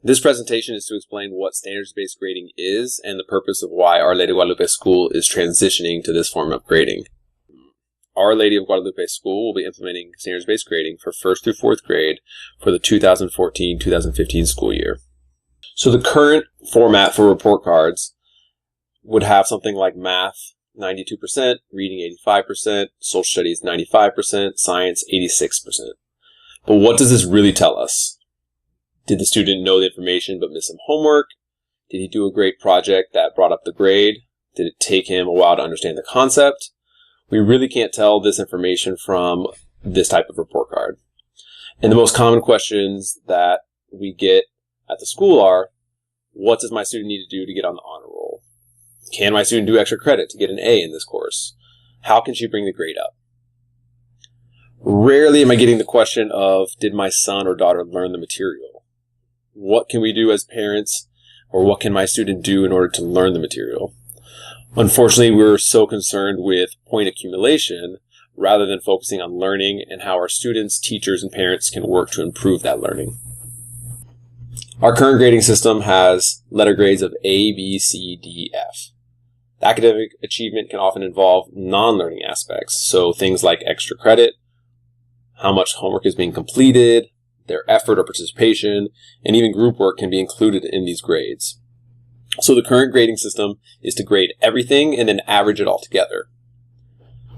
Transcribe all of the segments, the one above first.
This presentation is to explain what standards-based grading is and the purpose of why Our Lady of Guadalupe School is transitioning to this form of grading. Our Lady of Guadalupe School will be implementing standards-based grading for 1st through 4th grade for the 2014-2015 school year. So the current format for report cards would have something like math 92%, reading 85%, social studies 95%, science 86%. But what does this really tell us? Did the student know the information but miss some homework? Did he do a great project that brought up the grade? Did it take him a while to understand the concept? We really can't tell this information from this type of report card. And the most common questions that we get at the school are, what does my student need to do to get on the honor roll? Can my student do extra credit to get an A in this course? How can she bring the grade up? Rarely am I getting the question of, did my son or daughter learn the material? What can we do as parents, or what can my student do in order to learn the material? Unfortunately, we're so concerned with point accumulation rather than focusing on learning and how our students, teachers, and parents can work to improve that learning. Our current grading system has letter grades of A, B, C, D, F. Academic achievement can often involve non-learning aspects, so things like extra credit, how much homework is being completed, their effort or participation, and even group work can be included in these grades. So the current grading system is to grade everything and then average it all together.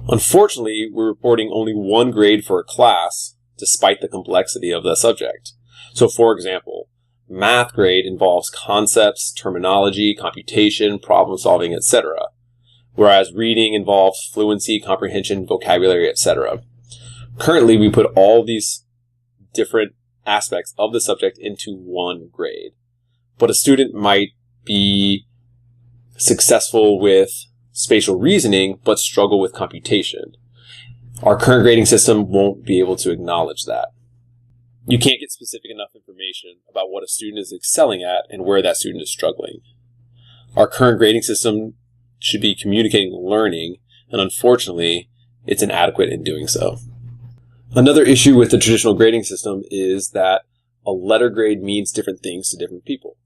Unfortunately, we're reporting only one grade for a class, despite the complexity of the subject. So for example, math grade involves concepts, terminology, computation, problem solving, etc., whereas reading involves fluency, comprehension, vocabulary, etc. Currently, we put all these different aspects of the subject into one grade, but a student might be successful with spatial reasoning but struggle with computation. Our current grading system won't be able to acknowledge that. You can't get specific enough information about what a student is excelling at and where that student is struggling. Our current grading system should be communicating learning, and unfortunately, it's inadequate in doing so. Another issue with the traditional grading system is that a letter grade means different things to different people.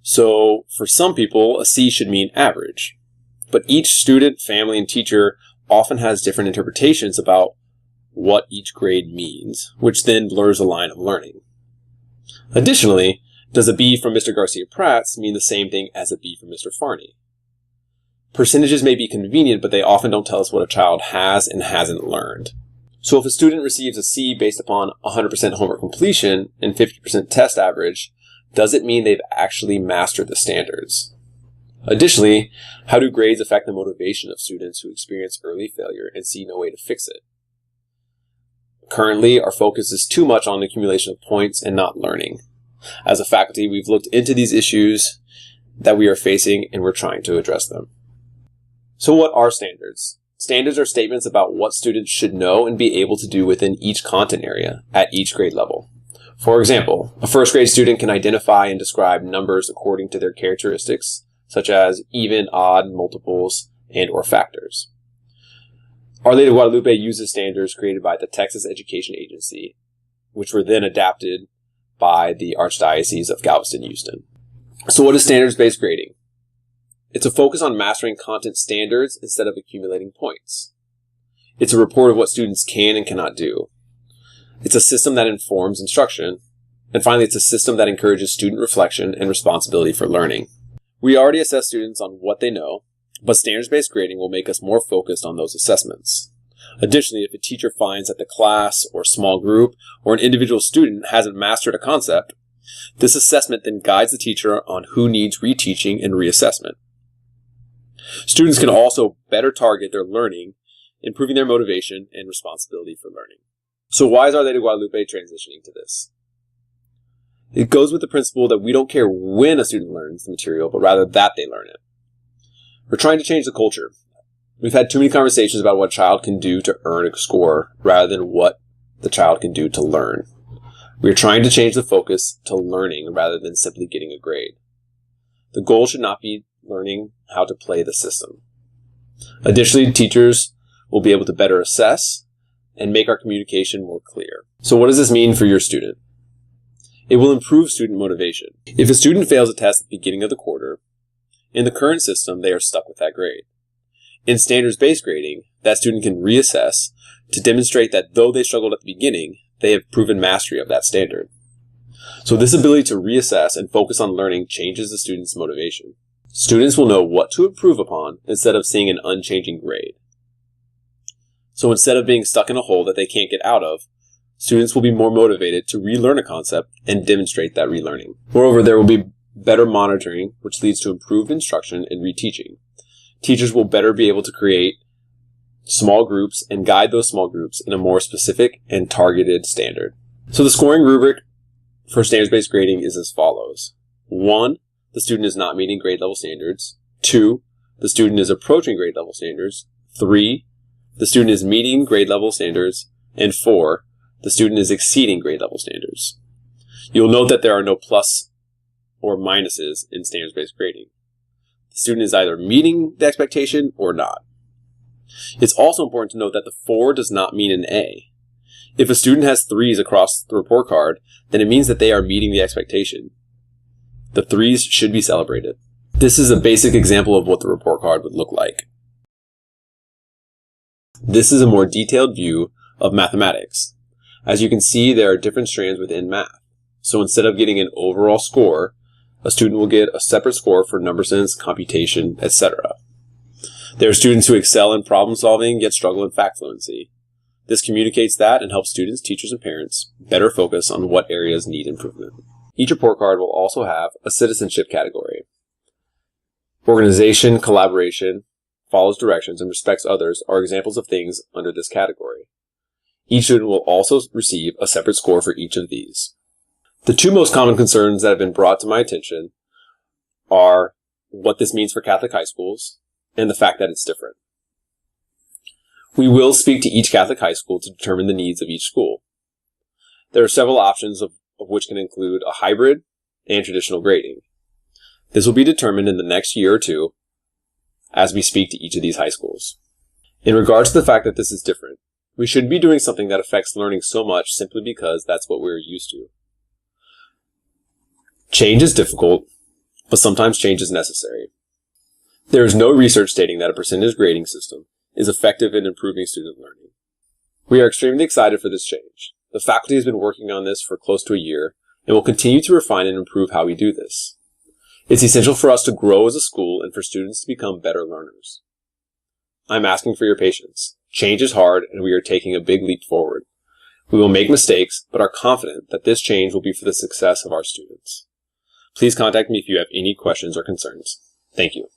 So for some people, a C should mean average, but each student, family, and teacher often has different interpretations about what each grade means, which then blurs the line of learning. Additionally, does a B from Mr. Garcia Prats mean the same thing as a B from Mr. Farney? Percentages may be convenient, but they often don't tell us what a child has and hasn't learned. So if a student receives a C based upon 100% homework completion and 50% test average, does it mean they've actually mastered the standards? Additionally, how do grades affect the motivation of students who experience early failure and see no way to fix it? Currently, our focus is too much on the accumulation of points and not learning. As a faculty, we've looked into these issues that we are facing and we're trying to address them. So what are standards? Standards are statements about what students should know and be able to do within each content area at each grade level. For example, a first grade student can identify and describe numbers according to their characteristics, such as even, odd, multiples, and or factors. Our Lady of Guadalupe uses standards created by the Texas Education Agency, which were then adapted by the Archdiocese of Galveston-Houston. So what is standards-based grading? It's a focus on mastering content standards instead of accumulating points. It's a report of what students can and cannot do. It's a system that informs instruction. And finally, it's a system that encourages student reflection and responsibility for learning. We already assess students on what they know, but standards-based grading will make us more focused on those assessments. Additionally, if a teacher finds that the class or small group or an individual student hasn't mastered a concept, this assessment then guides the teacher on who needs reteaching and reassessment. Students can also better target their learning, improving their motivation and responsibility for learning. So why is Our Lady of Guadalupe transitioning to this? It goes with the principle that we don't care when a student learns the material, but rather that they learn it. We're trying to change the culture. We've had too many conversations about what a child can do to earn a score rather than what the child can do to learn. We're trying to change the focus to learning rather than simply getting a grade. The goal should not be learning how to play the system. Additionally, teachers will be able to better assess and make our communication more clear. So what does this mean for your student? It will improve student motivation. If a student fails a test at the beginning of the quarter, in the current system, they are stuck with that grade. In standards-based grading, that student can reassess to demonstrate that though they struggled at the beginning, they have proven mastery of that standard. So this ability to reassess and focus on learning changes the student's motivation. Students will know what to improve upon instead of seeing an unchanging grade. So instead of being stuck in a hole that they can't get out of, students will be more motivated to relearn a concept and demonstrate that relearning. Moreover, there will be better monitoring, which leads to improved instruction and reteaching. Teachers will better be able to create small groups and guide those small groups in a more specific and targeted standard. So the scoring rubric for standards-based grading is as follows. 1, the student is not meeting grade level standards. 2, the student is approaching grade level standards. 3, the student is meeting grade level standards. And 4, the student is exceeding grade level standards. You'll note that there are no plus or minuses in standards-based grading. The student is either meeting the expectation or not. It's also important to note that the 4 does not mean an A. If a student has 3s across the report card, then it means that they are meeting the expectation. The 3s should be celebrated. This is a basic example of what the report card would look like. This is a more detailed view of mathematics. As you can see, there are different strands within math. So instead of getting an overall score, a student will get a separate score for number sense, computation, etc. There are students who excel in problem solving yet struggle in fact fluency. This communicates that and helps students, teachers, and parents better focus on what areas need improvement. Each report card will also have a citizenship category. Organization, collaboration, follows directions, and respects others are examples of things under this category. Each student will also receive a separate score for each of these. The 2 most common concerns that have been brought to my attention are what this means for Catholic high schools and the fact that it's different. We will speak to each Catholic high school to determine the needs of each school. There are several options of which can include a hybrid and traditional grading. This will be determined in the next year or 2 as we speak to each of these high schools. In regards to the fact that this is different, we shouldn't be doing something that affects learning so much simply because that's what we're used to. Change is difficult, but sometimes change is necessary. There is no research stating that a percentage grading system is effective in improving student learning. We are extremely excited for this change. The faculty has been working on this for close to a year and will continue to refine and improve how we do this. It's essential for us to grow as a school and for students to become better learners. I'm asking for your patience. Change is hard and we are taking a big leap forward. We will make mistakes, but are confident that this change will be for the success of our students. Please contact me if you have any questions or concerns. Thank you.